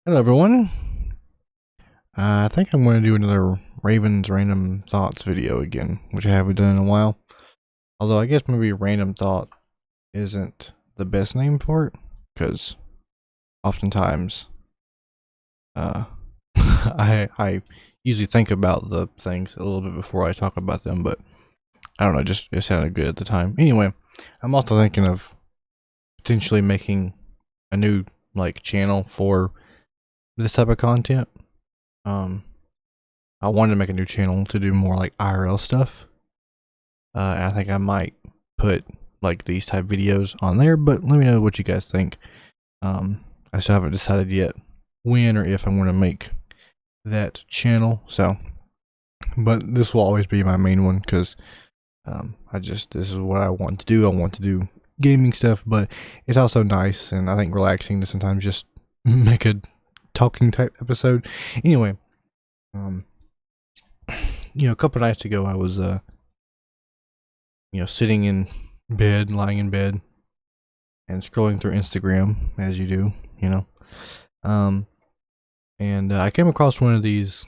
Hello, everyone. I think I'm going to do another Ravens Random Thoughts video again, which I haven't done in a while. Although I guess maybe Random Thought isn't the best name for it, because oftentimes I usually think about the things a little bit before I talk about them, but I don't know, just it sounded good at the time. Anyway, I'm also thinking of potentially making a new channel for this type of content. I wanted to make a new channel to do more like IRL stuff. I think I might put like these type videos on there, but let me know what you guys think. I still haven't decided yet when or if I'm going to make that channel. So, but this will always be my main one because this is what I want to do. I want to do gaming stuff, but it's also nice and I think relaxing to sometimes just make a talking type episode. Anyway, a couple nights ago I was sitting in bed, lying in bed and scrolling through Instagram as you do, and I came across one of these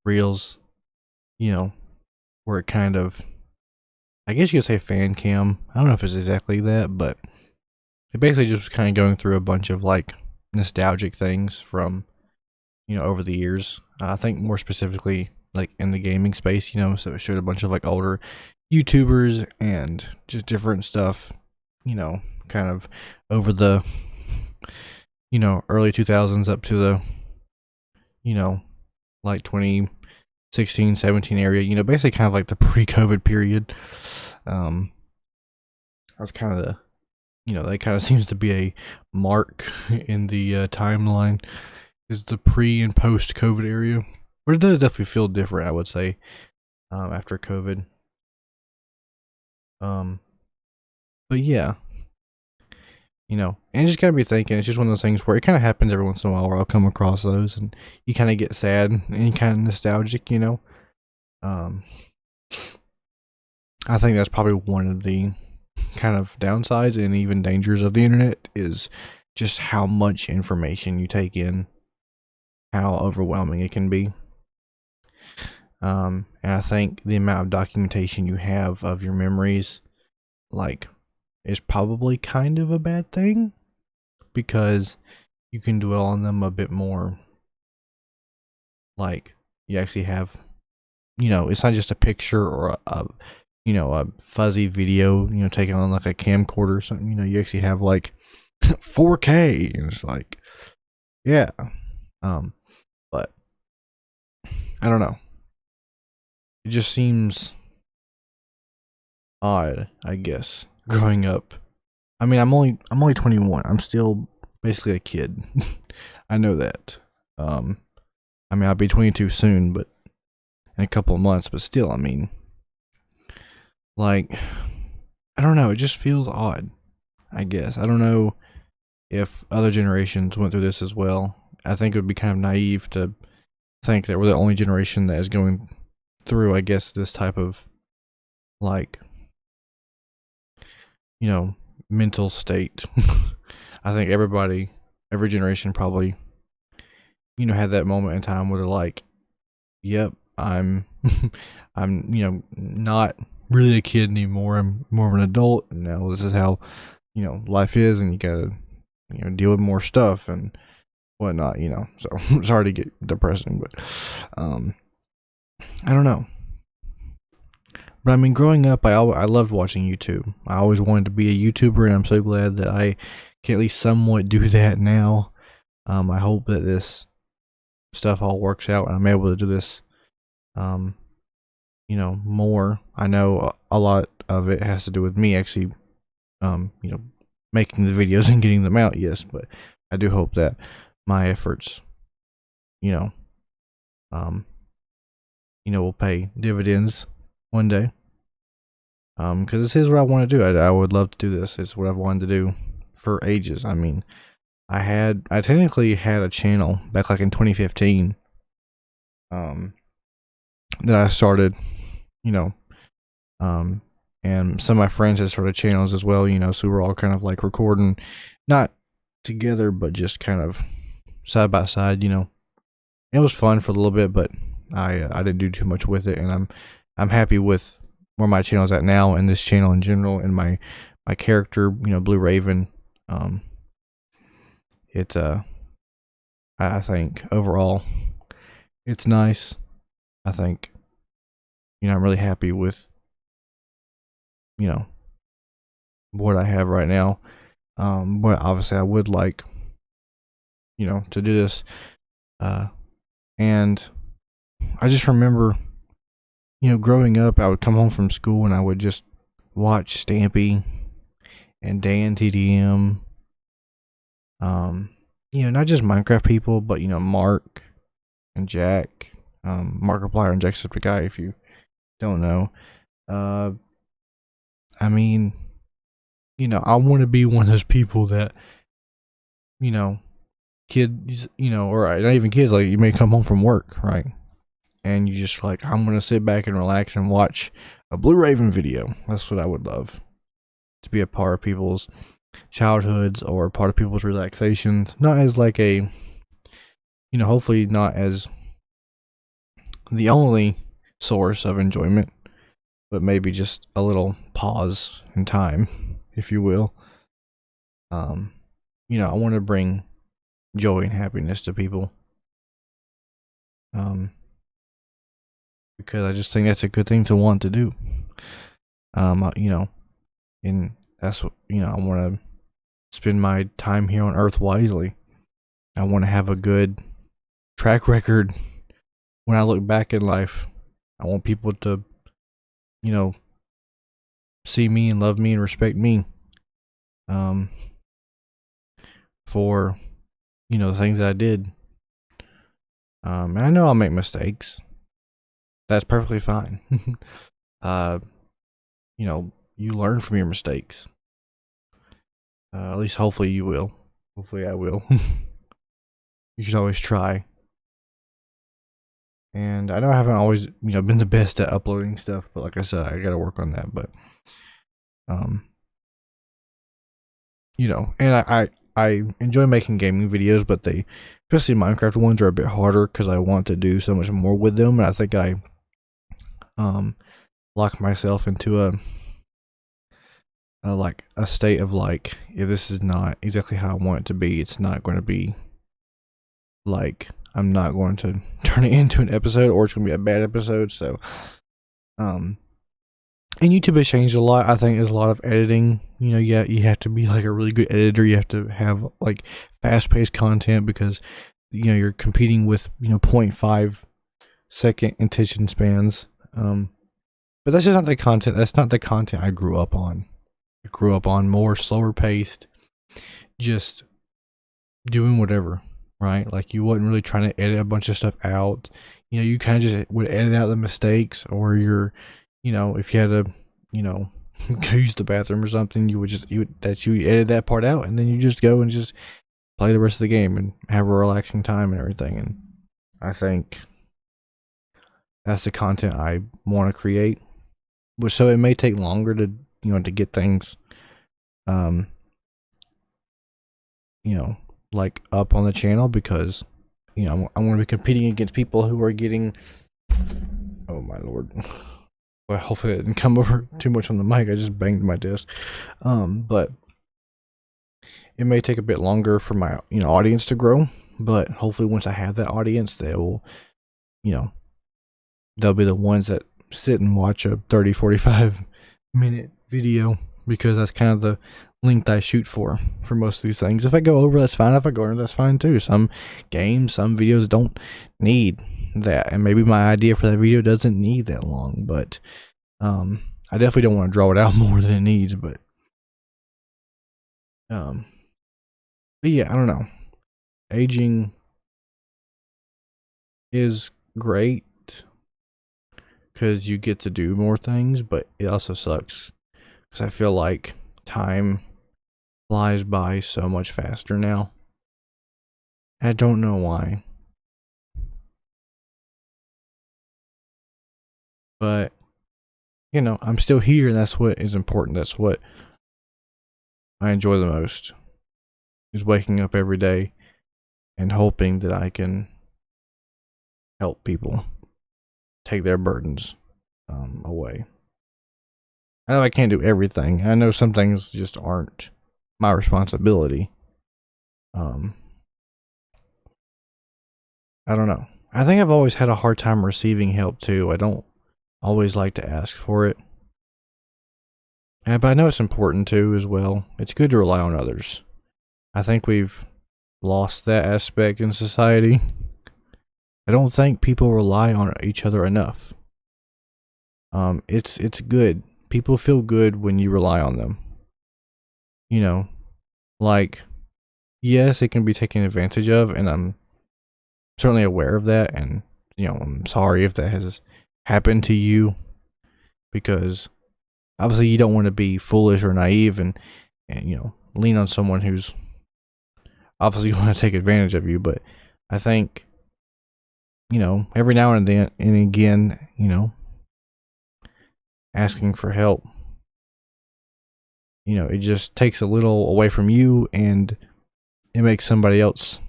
reels, where it kind of, I guess you could say fan cam. I don't know if it's exactly that, but it basically just was kind of going through a bunch of like nostalgic things from, over the years. I think more specifically like in the gaming space, so it showed a bunch of like older YouTubers and just different stuff, kind of over the, early 2000s up to the, like 2016, 17 area, basically kind of like the pre-COVID period. That's kind of the, that kind of seems to be a mark in the timeline, is the pre and post COVID area, but it does definitely feel different, I would say, after COVID. But yeah, and just gotta be thinking, it's just one of those things where it kind of happens every once in a while where I'll come across those and you kind of get sad and you kind of nostalgic, I think that's probably one of the kind of downsides and even dangers of the internet, is just how much information you take in, how overwhelming it can be. And I think the amount of documentation you have of your memories, is probably kind of a bad thing, because you can dwell on them a bit more. Like, you actually have, it's not just a picture or a fuzzy video, taken on like a camcorder or something. You actually have like 4K, and it's like, yeah. But I don't know. It just seems odd, I guess, growing up. I mean, I'm only 21. I'm still basically a kid. I know that. I mean, I'll be 22 soon, but in a couple of months. But still, I mean, I don't know. It just feels odd, I guess. I don't know if other generations went through this as well. I think it would be kind of naive to think that we're the only generation that is going through, I guess, this type of mental state. I think every generation probably, had that moment in time where they're like, yep, I'm I'm not really a kid anymore. I'm more of an adult, and now this is how life is, and you gotta deal with more stuff and whatnot. So sorry to get depressing, but I don't know. But I mean, growing up, I loved watching YouTube. I always wanted to be a YouTuber, and I'm so glad that I can at least somewhat do that now. I hope that this stuff all works out and I'm able to do this more. I know a lot of it has to do with me actually making the videos and getting them out, yes, but I do hope that my efforts will pay dividends one day, because this is what I want to do. I would love to do this. It's what I've wanted to do for ages. I mean, I technically had a channel back like in 2015 that I started, and some of my friends had started channels as well, so we were all kind of like recording, not together, but just kind of side by side. It was fun for a little bit, but I didn't do too much with it, and I'm happy with where my channel's at now, and this channel in general, and my character, Blue Raven. It I think overall it's nice. I think I'm really happy with what I have right now. But obviously I would like to do this, and I just remember growing up, I would come home from school and I would just watch Stampy and Dan TDM, not just Minecraft people, but Mark and Jack, Markiplier and Jacksepticeye, if you don't know. I mean, I want to be one of those people that, kids, or not even kids, like you may come home from work, right? And you just like, I'm going to sit back and relax and watch a Blue Raven video. That's what I would love, to be a part of people's childhoods or part of people's relaxations. Not as like a, hopefully not as the only source of enjoyment, but maybe just a little pause in time, if you will. I want to bring joy and happiness to people. Because I just think that's a good thing to want to do. And that's what, I want to spend my time here on Earth wisely. I want to have a good track record when I look back in life. I want people to, see me and love me and respect me. For, the things that I did. And I know I'll make mistakes. That's perfectly fine. You learn from your mistakes. At least hopefully you will. Hopefully I will. You should always try. And I know I haven't always, been the best at uploading stuff, but like I said, I gotta work on that. But, and I enjoy making gaming videos, but especially Minecraft ones, are a bit harder because I want to do so much more with them, and I think I lock myself into a state of like, if this is not exactly how I want it to be, it's not going to be like, I'm not going to turn it into an episode, or it's going to be a bad episode. So and YouTube has changed a lot. I think there's a lot of editing. You have to be like a really good editor. You have to have like fast-paced content because you're competing with 0.5 second attention spans. But that's just not the content. That's not the content I grew up on. I grew up on more slower paced, just doing whatever, right? Like you wasn't really trying to edit a bunch of stuff out. You kind of just would edit out the mistakes, or if you had to, go use the bathroom or something, you would edit that part out, and then you just go and just play the rest of the game and have a relaxing time and everything. And I think that's the content I want to create. But so it may take longer to to get things like up on the channel, because I'm going to be competing against people who are getting, oh my lord. Well, hopefully it didn't come over too much on the mic. I just banged my desk. But it may take a bit longer for my audience to grow, but hopefully once I have that audience, they will they'll be the ones that sit and watch a 30-45 minute video, because that's kind of the length I shoot for most of these things. If I go over, that's fine. If I go under, that's fine too. Some games, some videos don't need that, and maybe my idea for that video doesn't need that long, but I definitely don't want to draw it out more than it needs. But yeah, I don't know. Aging is great because you get to do more things, but it also sucks because I feel like time flies by so much faster now. I don't know why, but I'm still here, and that's what is important. That's what I enjoy the most. is waking up every day and hoping that I can help people take their burdens away. I know I can't do everything. I know some things just aren't my responsibility. I don't know. I think I've always had a hard time receiving help too. I don't always like to ask for it. But I know it's important too as well. It's good to rely on others. I think we've lost that aspect in society. I don't think people rely on each other enough. It's good. People feel good when you rely on them. You know, like, yes, it can be taken advantage of, and I'm certainly aware of that, and I'm sorry if that has happened to you, because obviously you don't want to be foolish or naive and lean on someone who's obviously going to take advantage of you. But I think every now and then and again, asking for help, it just takes a little away from you, and it makes somebody else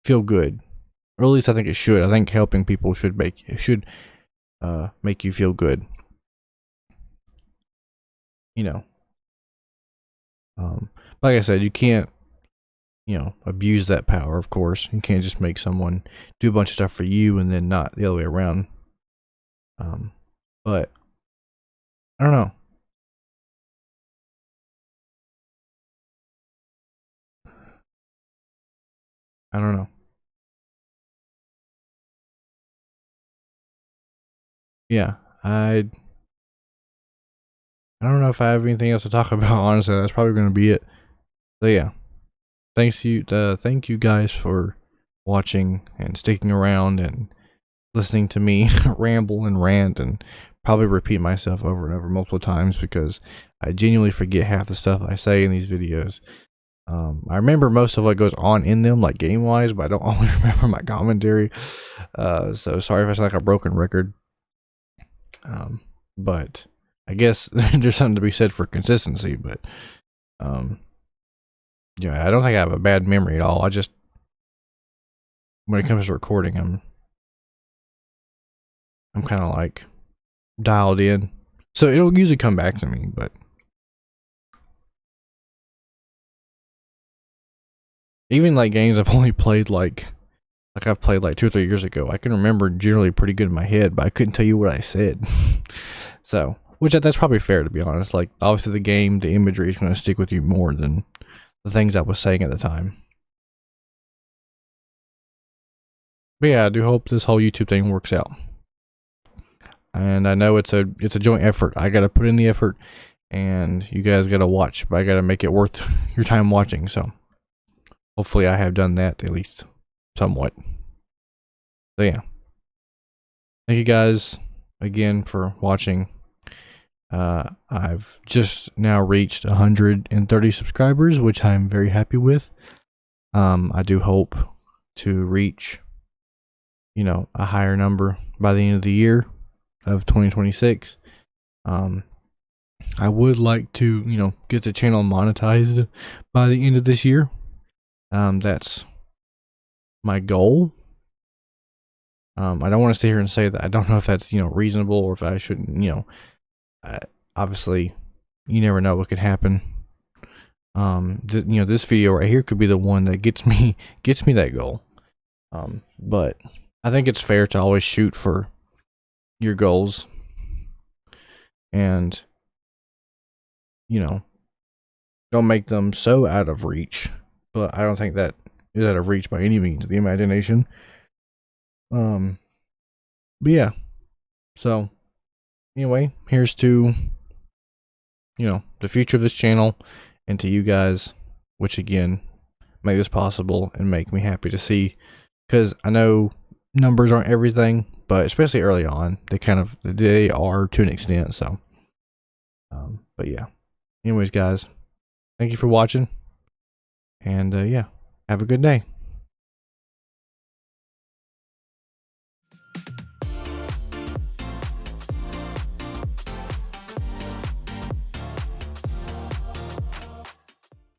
feel good. Or at least I think it should. I think helping people should make you feel good. Like I said, you can't abuse that power, of course. You can't just make someone do a bunch of stuff for you and then not the other way around. But I don't know. I don't know. Yeah, I don't know if I have anything else to talk about. Honestly, that's probably going to be it. So yeah, thank you guys for watching and sticking around and listening to me ramble and rant and probably repeat myself over and over multiple times, because I genuinely forget half the stuff I say in these videos. I remember most of what goes on in them, like game wise, but I don't always remember my commentary. So sorry if I sound like a broken record. But I guess there's something to be said for consistency. But yeah, I don't think I have a bad memory at all. I just, when it comes to recording, I'm kind of like dialed in, so it'll usually come back to me. But even like games I've only played like I've played like 2 or 3 years ago, I can remember generally pretty good in my head, but I couldn't tell you what I said. So, which that's probably fair, to be honest. Like, obviously the game, the imagery is going to stick with you more than the things I was saying at the time. But yeah, I do hope this whole YouTube thing works out. And I know it's a joint effort. I got to put in the effort, and you guys got to watch, but I got to make it worth your time watching. So hopefully I have done that, at least somewhat. So yeah, thank you guys again for watching. I've just now reached 130 subscribers, which I'm very happy with. I do hope to reach a higher number by the end of the year of 2026. I would like to get the channel monetized by the end of this year. That's my goal. I don't want to sit here and say that I don't know if that's reasonable, or if I shouldn't. Obviously you never know what could happen. This video right here could be the one that gets me that goal. But I think it's fair to always shoot for your goals, and don't make them so out of reach. But I don't think that is out of reach by any means of the imagination. But yeah, so anyway, here's to the future of this channel, and to you guys, which again make this possible and make me happy to see, because I know numbers aren't everything, but especially early on they are to an extent. So but yeah, anyways guys, thank you for watching, and yeah, have a good day.